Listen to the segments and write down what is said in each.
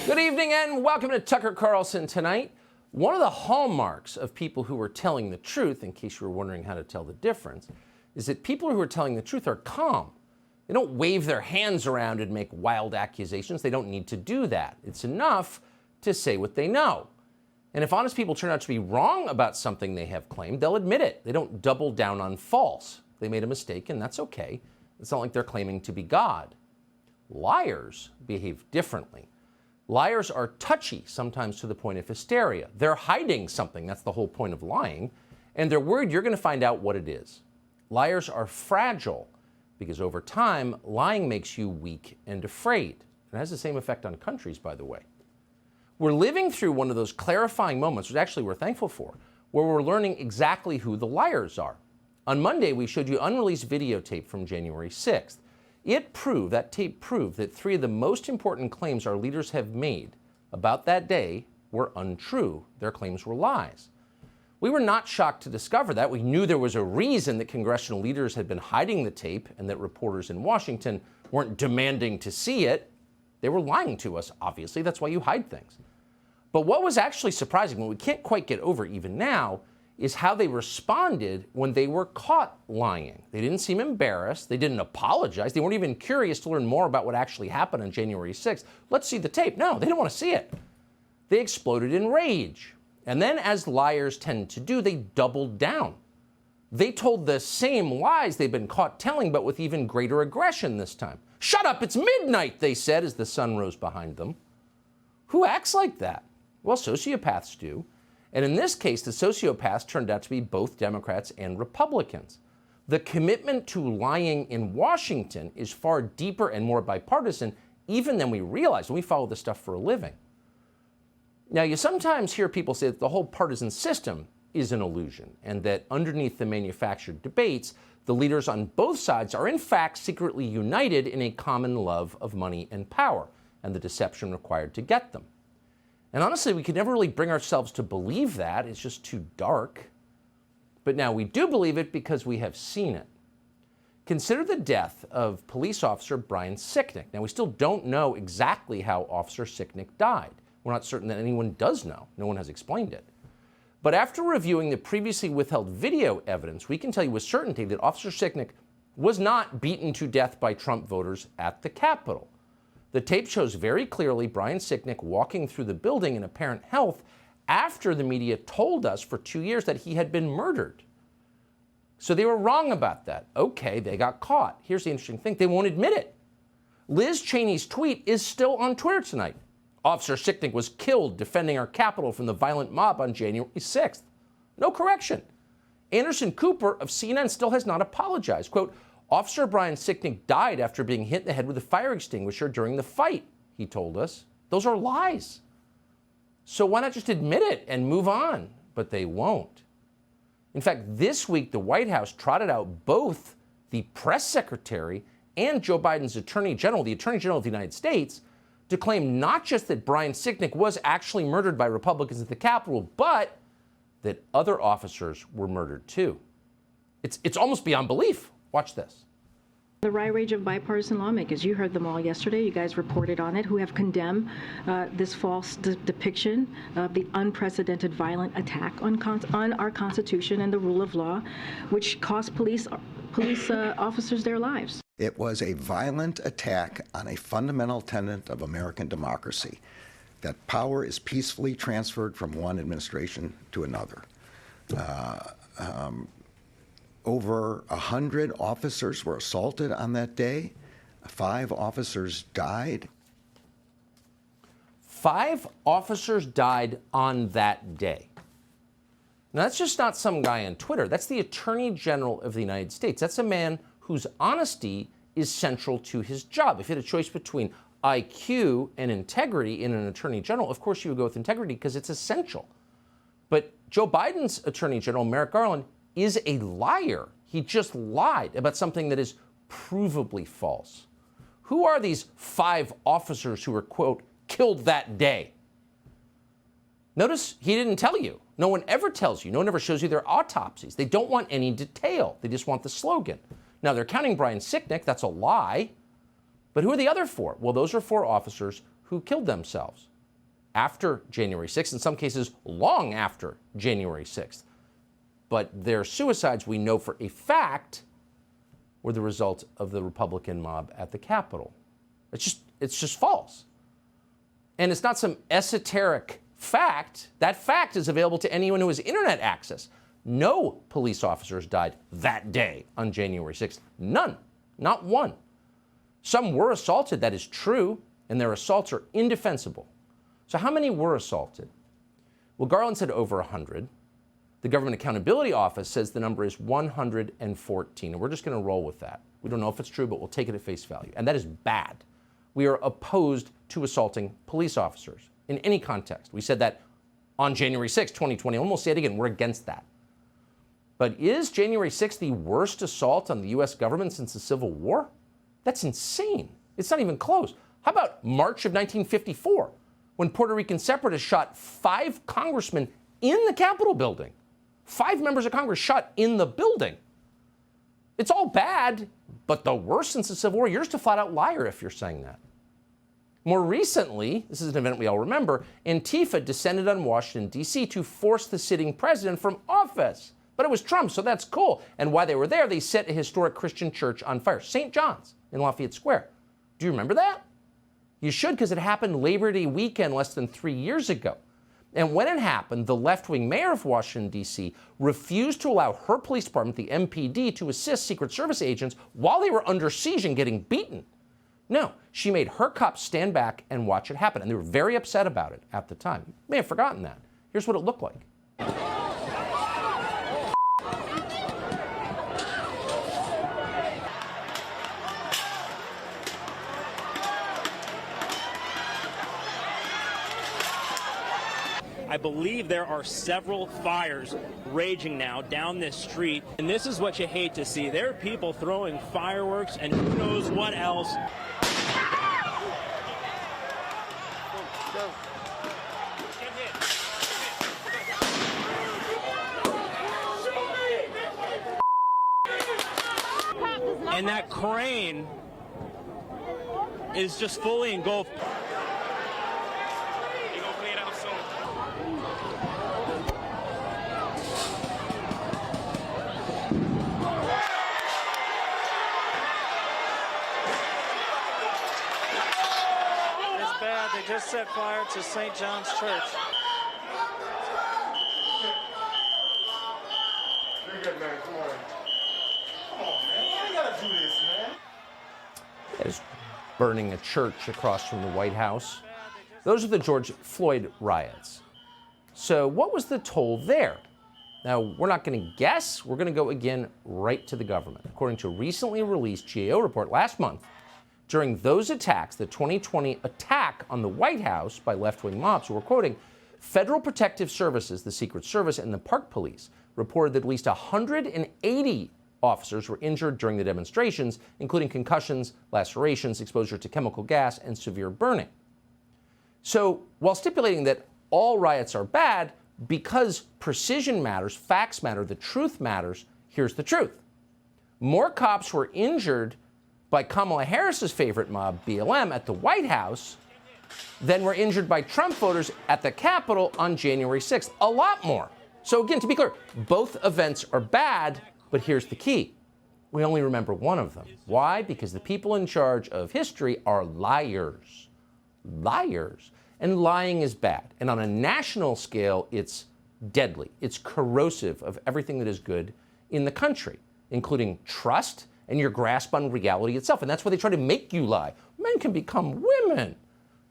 Good evening and welcome to Tucker Carlson Tonight. One of the hallmarks of people who are telling the truth, in case you were wondering how to tell the difference, is that people who are telling the truth are calm. They don't wave their hands around and make wild accusations. They don't need to do that. It's enough to say what they know. And if honest people turn out to be wrong about something they have claimed, they'll admit it. They don't double down on false. They made a mistake, and that's okay. It's not like they're claiming to be God. Liars behave differently. Liars are touchy, sometimes to the point of hysteria. They're hiding something. That's the whole point of lying. And they're worried you're going to find out what it is. Liars are fragile because over time, lying makes you weak and afraid. It has the same effect on countries, by the way. We're living through one of those clarifying moments, which actually we're thankful for, where we're learning exactly who the liars are. On Monday, we showed you unreleased videotape from January 6th. That tape proved that three of the most important claims our leaders have made about that day were untrue. Their claims were lies. We were not shocked to discover that. We knew there was a reason that congressional leaders had been hiding the tape and that reporters in Washington weren't demanding to see it. They were lying to us, obviously. That's why you hide things. But what was actually surprising, what we can't quite get over even now, is how they responded when they were caught lying. They didn't seem embarrassed. They didn't apologize. They weren't even curious to learn more about what actually happened on January 6th. Let's see the tape. No, they didn't want to see it. They exploded in rage. And then, as liars tend to do, they doubled down. They told the same lies they've been caught telling, but with even greater aggression this time. "Shut up, it's midnight," they said as the sun rose behind them. Who acts like that? Well, sociopaths do. And in this case, the sociopaths turned out to be both Democrats and Republicans. The commitment to lying in Washington is far deeper and more bipartisan even than we realize when we follow this stuff for a living. Now, you sometimes hear people say that the whole partisan system is an illusion and that underneath the manufactured debates, the leaders on both sides are in fact secretly united in a common love of money and power and the deception required to get them. And honestly, we could never really bring ourselves to believe that. It's just too dark. But now we do believe it because we have seen it. Consider the death of police officer Brian Sicknick. Now, we still don't know exactly how Officer Sicknick died. We're not certain that anyone does know. No one has explained it. But after reviewing the previously withheld video evidence, we can tell you with certainty that Officer Sicknick was not beaten to death by Trump voters at the Capitol. The tape shows very clearly Brian Sicknick walking through the building in apparent health after the media told us for 2 years that he had been murdered. So they were wrong about that. Okay, they got caught. Here's the interesting thing. They won't admit it. Liz Cheney's tweet is still on Twitter tonight. "Officer Sicknick was killed defending our Capitol from the violent mob on January 6th. No correction. Anderson Cooper of CNN still has not apologized. Quote, "Officer Brian Sicknick died after being hit in the head with a fire extinguisher during the fight," he told us. Those are lies. So why not just admit it and move on? But they won't. In fact, this week, the White House trotted out both the press secretary and Joe Biden's attorney general, the attorney general of the United States, to claim not just that Brian Sicknick was actually murdered by Republicans at the Capitol, but that other officers were murdered too. It's almost beyond belief. Watch this. The rage of bipartisan lawmakers, you heard them all yesterday, you guys reported on it, who have condemned this false depiction of the unprecedented violent attack on our Constitution and the rule of law, which cost police officers their lives. It was a violent attack on a fundamental tenet of American democracy, that power is peacefully transferred from one administration to another. Over 100 officers were assaulted on that day. 5 officers died. 5 officers died on that day. Now, that's just not some guy on Twitter. That's the Attorney General of the United States. That's a man whose honesty is central to his job. If you had a choice between IQ and integrity in an Attorney General, of course you would go with integrity because it's essential. But Joe Biden's Attorney General, Merrick Garland, is a liar. He just lied about something that is provably false. Who are these 5 officers who were, quote, killed that day? Notice he didn't tell you. No one ever tells you. No one ever shows you their autopsies. They don't want any detail. They just want the slogan. Now, they're counting Brian Sicknick. That's a lie. But who are the other 4? Well, those are 4 officers who killed themselves. after January 6th, in some cases long after January 6th. But their suicides, we know for a fact, were the result of the Republican mob at the Capitol. It's just false. And it's not some esoteric fact. That fact is available to anyone who has internet access. No police officers died that day on January 6th. None. Not one. Some were assaulted, that is true, and their assaults are indefensible. So how many were assaulted? Well, Garland said over 100. The Government Accountability Office says the number is 114, and we're just going to roll with that. We don't know if it's true, but we'll take it at face value. And that is bad. We are opposed to assaulting police officers in any context. We said that on January 6, 2020, and we'll say it again, we're against that. But is January 6th the worst assault on the U.S. government since the Civil War? That's insane. It's not even close. How about March of 1954, when Puerto Rican separatists shot 5 congressmen in the Capitol building? 5 members of Congress shot in the building. It's all bad, but the worst since the Civil War. You're just a flat-out liar if you're saying that. More recently, this is an event we all remember, Antifa descended on Washington, D.C. to force the sitting president from office. But it was Trump, so that's cool. And while they were there, they set a historic Christian church on fire, St. John's in Lafayette Square. Do you remember that? You should, because it happened Labor Day weekend less than 3 years ago. And when it happened, the left-wing mayor of Washington, D.C. refused to allow her police department, the MPD, to assist Secret Service agents while they were under siege and getting beaten. No, she made her cops stand back and watch it happen. And they were very upset about it at the time. You may have forgotten that. Here's what it looked like. I believe there are several fires raging now down this street, and this is what you hate to see. There are people throwing fireworks and who knows what else. And that crane is just fully engulfed. They just set fire to St. John's Church. You're good, man. Come on. Come on, man. You gotta do this, man. There's burning a church across from the White House. Those are the George Floyd riots. So what was the toll there? Now, we're not going to guess. We're going to go again right to the government. According to a recently released GAO report last month, during those attacks, the 2020 attack on the White House by left-wing mobs, who were quoting, Federal Protective Services, the Secret Service, and the Park Police reported that at least 180 officers were injured during the demonstrations, including concussions, lacerations, exposure to chemical gas, and severe burning. So while stipulating that all riots are bad, because precision matters, facts matter, the truth matters, here's the truth. More cops were injured by Kamala Harris's favorite mob, BLM, at the White House than were injured by Trump voters at the Capitol on January 6th. A lot more. So again, to be clear, both events are bad, but here's the key. We only remember one of them. Why? Because the people in charge of history are liars. Liars. And lying is bad. And on a national scale, it's deadly. It's corrosive of everything that is good in the country, including trust and your grasp on reality itself. And that's why they try to make you lie. Men can become women.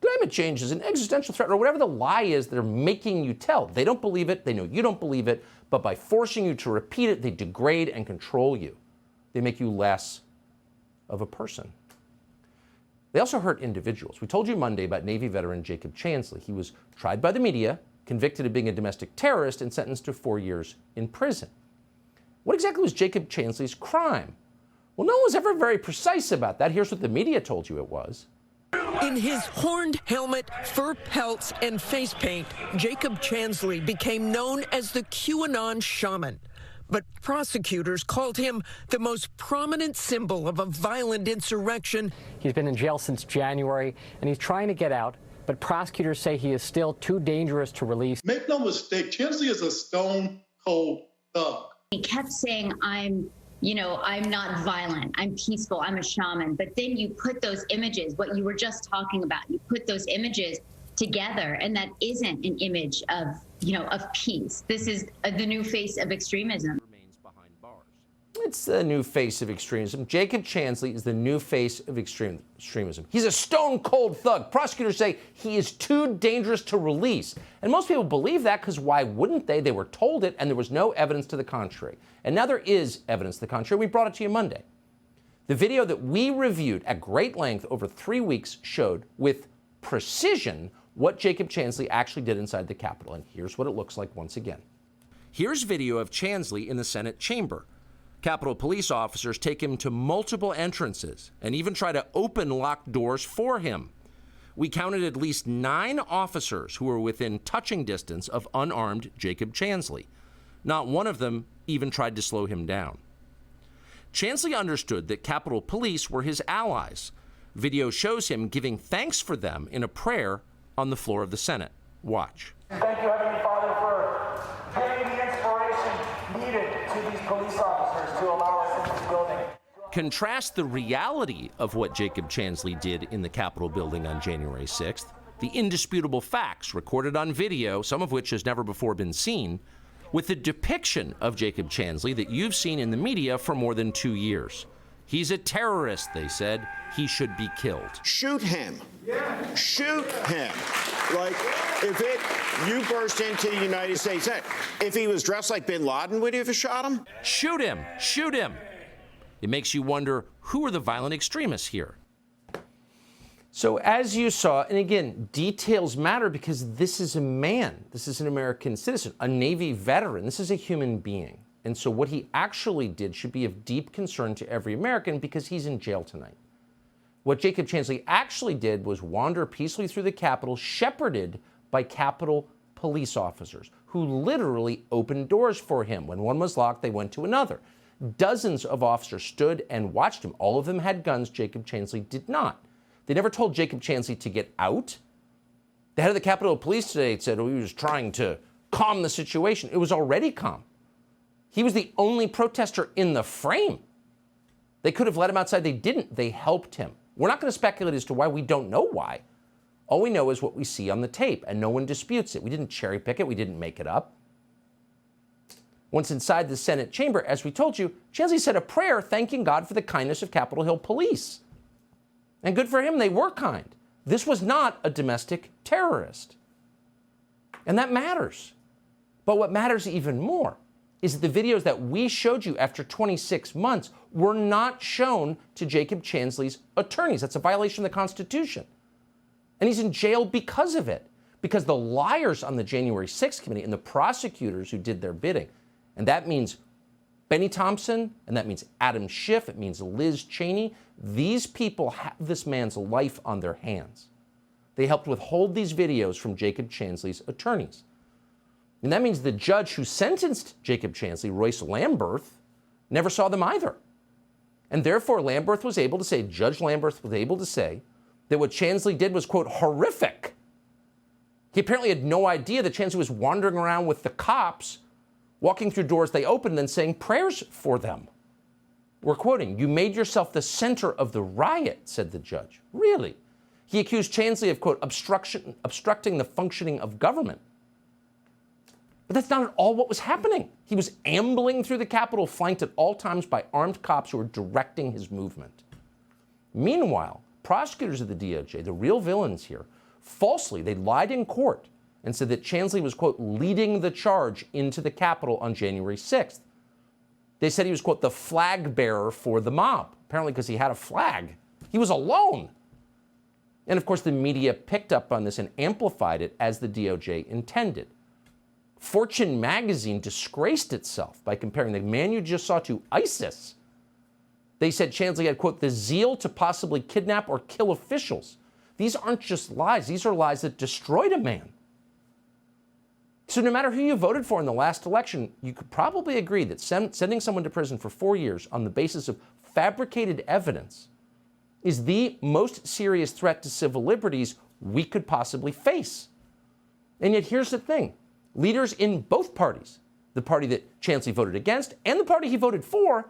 Climate change is an existential threat, or whatever the lie is they're making you tell. They don't believe it. They know you don't believe it. But by forcing you to repeat it, they degrade and control you. They make you less of a person. They also hurt individuals. We told you Monday about Navy veteran Jacob Chansley. He was tried by the media, convicted of being a domestic terrorist, and sentenced to 4 years in prison. What exactly was Jacob Chansley's crime? Well, no one was ever very precise about that. Here's what the media told you it was. In his horned helmet, fur pelts, and face paint, Jacob Chansley became known as the QAnon shaman. But prosecutors called him the most prominent symbol of a violent insurrection. He's been in jail since January, and he's trying to get out, but prosecutors say he is still too dangerous to release. Make no mistake, Chansley is a stone cold thug. He kept saying, I'm not violent, I'm peaceful, I'm a shaman. But then you put those images, what you were just talking about, you put those images together, and that isn't an image of, of peace. This is the new face of extremism. It's the new face of extremism. Jacob Chansley is the new face of extremism. He's a stone-cold thug. Prosecutors say he is too dangerous to release. And most people believe that because why wouldn't they? They were told it, and there was no evidence to the contrary. And now there is evidence to the contrary. We brought it to you Monday. The video that we reviewed at great length over 3 weeks showed with precision what Jacob Chansley actually did inside the Capitol. And here's what it looks like once again. Here's video of Chansley in the Senate chamber. Capitol police officers take him to multiple entrances and even try to open locked doors for him. We counted at least 9 officers who were within touching distance of unarmed Jacob Chansley. Not one of them even tried to slow him down. Chansley understood that Capitol Police were his allies. Video shows him giving thanks for them in a prayer on the floor of the Senate. Watch. Thank you, Heavenly Father, for giving the inspiration needed to these police officers to allow us in this building. Contrast the reality of what Jacob Chansley did in the Capitol building on January 6th, the indisputable facts recorded on video, some of which has never before been seen, with the depiction of Jacob Chansley that you've seen in the media for more than 2 years. He's a terrorist, they said. He should be killed. Shoot him. Yeah. Shoot him. Like, you burst into the United States, if he was dressed like bin Laden, would you have shot him? Shoot him. Shoot him. It makes you wonder, who are the violent extremists here? So as you saw, and again, details matter because this is a man. This is an American citizen, a Navy veteran. This is a human being. And so what he actually did should be of deep concern to every American because he's in jail tonight. What Jacob Chansley actually did was wander peacefully through the Capitol, shepherded by Capitol police officers who literally opened doors for him. When one was locked, they went to another. Dozens of officers stood and watched him. All of them had guns. Jacob Chansley did not. They never told Jacob Chansley to get out. The head of the Capitol Police today said he was trying to calm the situation. It was already calm. He was the only protester in the frame. They could have let him outside. They didn't. They helped him. We're not going to speculate as to why. We don't know why. All we know is what we see on the tape, and no one disputes it. We didn't cherry pick it. We didn't make it up. Once inside the Senate chamber, as we told you, Chansley said a prayer thanking God for the kindness of Capitol Hill police. And good for him, they were kind. This was not a domestic terrorist. And that matters. But what matters even more is that the videos that we showed you after 26 months were not shown to Jacob Chansley's attorneys. That's a violation of the Constitution. And he's in jail because of it, because the liars on the January 6th committee and the prosecutors who did their bidding, and that means Benny Thompson, and that means Adam Schiff, it means Liz Cheney, these people have this man's life on their hands. They helped withhold these videos from Jacob Chansley's attorneys. And that means the judge who sentenced Jacob Chansley, Royce Lamberth, never saw them either. And therefore, Judge Lamberth was able to say that what Chansley did was, quote, horrific. He apparently had no idea that Chansley was wandering around with the cops, walking through doors they opened and saying prayers for them. We're quoting, "You made yourself the center of the riot," said the judge. Really? He accused Chansley of, quote, obstructing the functioning of government. But that's not at all what was happening. He was ambling through the Capitol, flanked at all times by armed cops who were directing his movement. Meanwhile, prosecutors of the DOJ, the real villains here, falsely, they lied in court and said that Chansley was, quote, leading the charge into the Capitol on January 6th. They said he was, quote, the flag bearer for the mob, apparently because he had a flag. He was alone. And of course, the media picked up on this and amplified it as the DOJ intended. Fortune magazine disgraced itself by comparing the man you just saw to ISIS. They said Chansley had, quote, the zeal to possibly kidnap or kill officials. These aren't just lies. These are lies that destroyed a man. So no matter who you voted for in the last election, you could probably agree that sending someone to prison for 4 years on the basis of fabricated evidence is the most serious threat to civil liberties we could possibly face. And yet here's the thing. Leaders in both parties, the party that Chansley voted against and the party he voted for,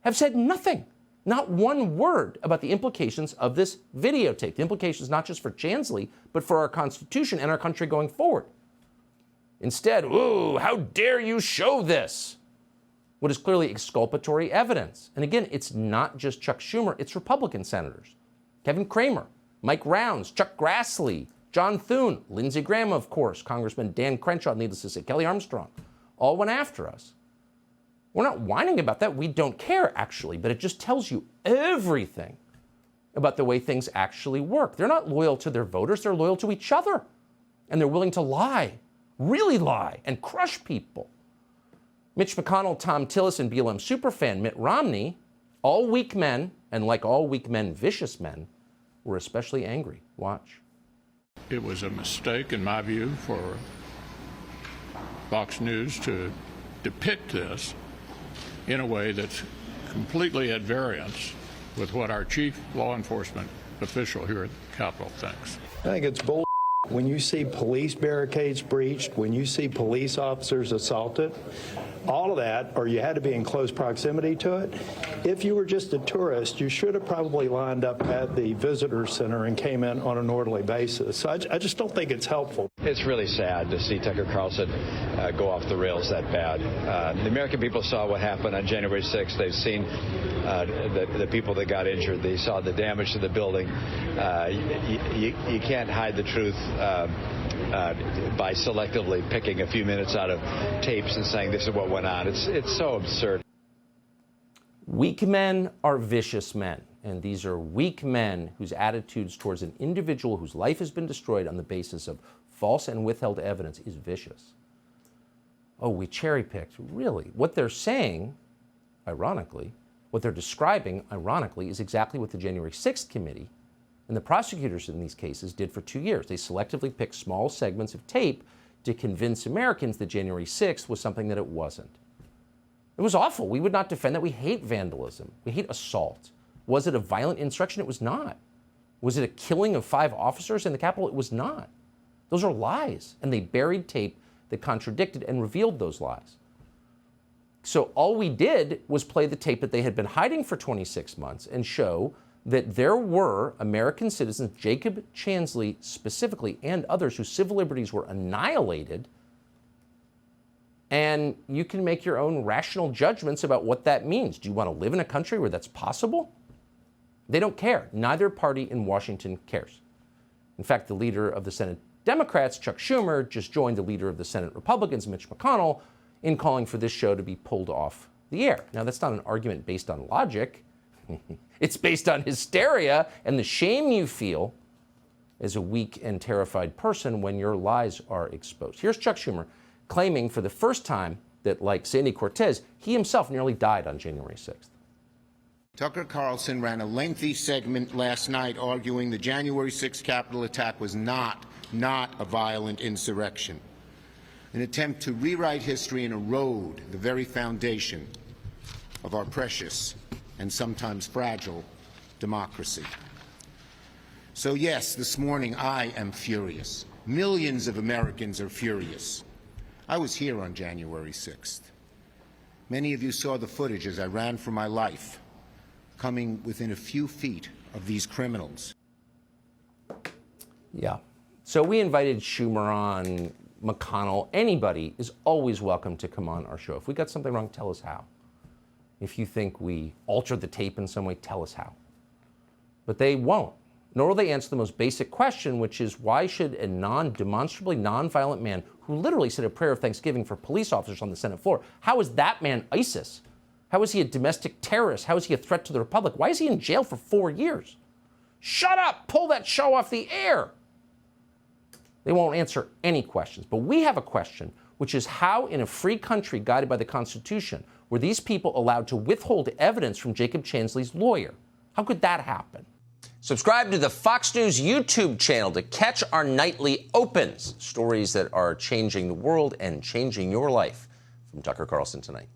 have said nothing, not one word about the implications of this videotape. The implications not just for Chansley, but for our Constitution and our country going forward. Instead, ooh, how dare you show this? What is clearly exculpatory evidence. And again, it's not just Chuck Schumer, it's Republican senators. Kevin Cramer, Mike Rounds, Chuck Grassley, John Thune, Lindsey Graham, of course, Congressman Dan Crenshaw, needless to say, Kelly Armstrong, all went after us. We're not whining about that. We don't care, actually, but it just tells you everything about the way things actually work. They're not loyal to their voters. They're loyal to each other. And they're willing to lie, really lie, and crush people. Mitch McConnell, Tom Tillis, and BLM superfan Mitt Romney, all weak men, and like all weak men, vicious men, were especially angry. Watch. It was a mistake, in my view, for Fox News to depict this in a way that's completely at variance with what our chief law enforcement official here at the Capitol thinks. I think it's bull. When you see police barricades breached, when you see police officers assaulted, all of that, or you had to be in close proximity to it. If you were just a tourist, you should have probably lined up at the visitor center and came in on an orderly basis. So I just don't think it's helpful. It's really sad to see Tucker Carlson go off the rails that bad. The American people saw what happened on January 6th. They've seen the people that got injured. They saw the damage to the building. You can't hide the truth by selectively picking a few minutes out of tapes and saying this is what went on. It's so absurd. Weak men are vicious men, and these are weak men whose attitudes towards an individual whose life has been destroyed on the basis of false and withheld evidence is vicious. Oh, we cherry-picked. Really? What they're saying, ironically, what they're describing, ironically, is exactly what the January 6th committee and the prosecutors in these cases did for 2 years. They selectively picked small segments of tape to convince Americans that January 6th was something that it wasn't. It was awful. We would not defend that. We hate vandalism. We hate assault. Was it a violent insurrection? It was not. Was it a killing of 5 officers in the Capitol? It was not. Those are lies. And they buried tape that contradicted and revealed those lies. So all we did was play the tape that they had been hiding for 26 months and show that there were American citizens, Jacob Chansley specifically, and others whose civil liberties were annihilated. And you can make your own rational judgments about what that means. Do you want to live in a country where that's possible? They don't care. Neither party in Washington cares. In fact, the leader of the Senate Democrats, Chuck Schumer, just joined the leader of the Senate Republicans, Mitch McConnell, in calling for this show to be pulled off the air. Now, that's not an argument based on logic. It's based on hysteria and the shame you feel as a weak and terrified person when your lies are exposed. Here's Chuck Schumer claiming for the first time that, like Sandy Cortez, he himself nearly died on January 6th. Tucker Carlson ran a lengthy segment last night arguing the January 6th Capitol attack was not a violent insurrection, an attempt to rewrite history and erode the very foundation of our precious and sometimes fragile democracy. So yes, this morning I am furious. Millions of Americans are furious. I was here on January 6th. Many of you saw the footage as I ran for my life, coming within a few feet of these criminals. Yeah. So we invited Schumer on, McConnell. Anybody is always welcome to come on our show. If we got something wrong, tell us how. If you think we altered the tape in some way, tell us how. But they won't. Nor will they answer the most basic question, which is why should a demonstrably nonviolent man who literally said a prayer of thanksgiving for police officers on the Senate floor, how is that man ISIS? How is he a domestic terrorist? How is he a threat to the Republic? Why is he in jail for 4 years? Shut up! Pull that show off the air! They won't answer any questions. But we have a question, which is how in a free country guided by the Constitution were these people allowed to withhold evidence from Jacob Chansley's lawyer? How could that happen? Subscribe to the Fox News YouTube channel to catch our nightly opens, stories that are changing the world and changing your life. From Tucker Carlson Tonight.